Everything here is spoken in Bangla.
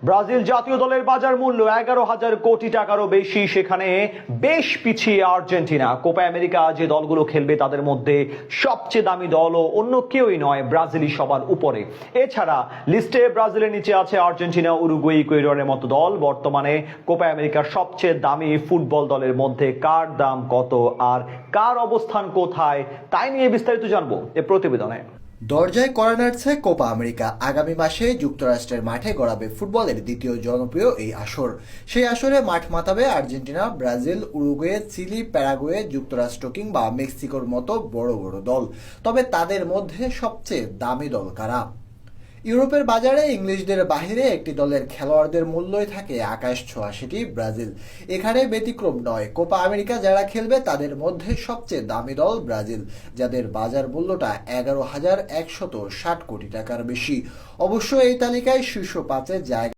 ব্রাজিল জাতীয় দলের বাজার মূল্য 11,000 কোটি টাকারও বেশি। সেখানে বেশ পিছিয়ে আর্জেন্টিনা। কোপা আমেরিকা যে দলগুলো খেলবে তাদের মধ্যে সবচেয়ে দামি দলও অন্য কেউই নয়, ব্রাজিলই সবার উপরে। এছাড়া লিস্টে ব্রাজিলের নিচে আছে আর্জেন্টিনা, উরুগুয়ে, ইকুয়েডরের মতো দল। বর্তমানে কোপা আমেরিকার সবচেয়ে দামি ফুটবল দলের মধ্যে কার দাম কত আর কার অবস্থান কোথায়, তাই নিয়ে বিস্তারিত জানবো এ প্রতিবেদনে। দরজায় কড়া নাড়ছে কোপা আমেরিকা। আগামী মাসে যুক্তরাষ্ট্রের মাঠে গড়াবে ফুটবলের দ্বিতীয় জনপ্রিয় এই আসর। সেই আসরে মাঠ মাতাবে Argentina, Brazil, Uruguay, Chile, Paraguay, যুক্তরাষ্ট্র কিংবা মেক্সিকোর মতো বড় বড় দল। তবে তাদের মধ্যে সবচেয়ে দামি দল কারা? ইউরোপের বাজারে ইংলিশদের বাহিরে একটি দলের খেলোয়াড়দের মূল্যই থাকে আকাশ ছোঁয়া, সেটি ব্রাজিল। এখানে ব্যতিক্রম নয়। কোপা আমেরিকা যারা খেলবে তাদের মধ্যে সবচেয়ে দামি দল ব্রাজিল, যাদের বাজার মূল্যটা 11,160 কোটি টাকার বেশি। অবশ্য এই তালিকায় শীর্ষ 5-এ জায়গা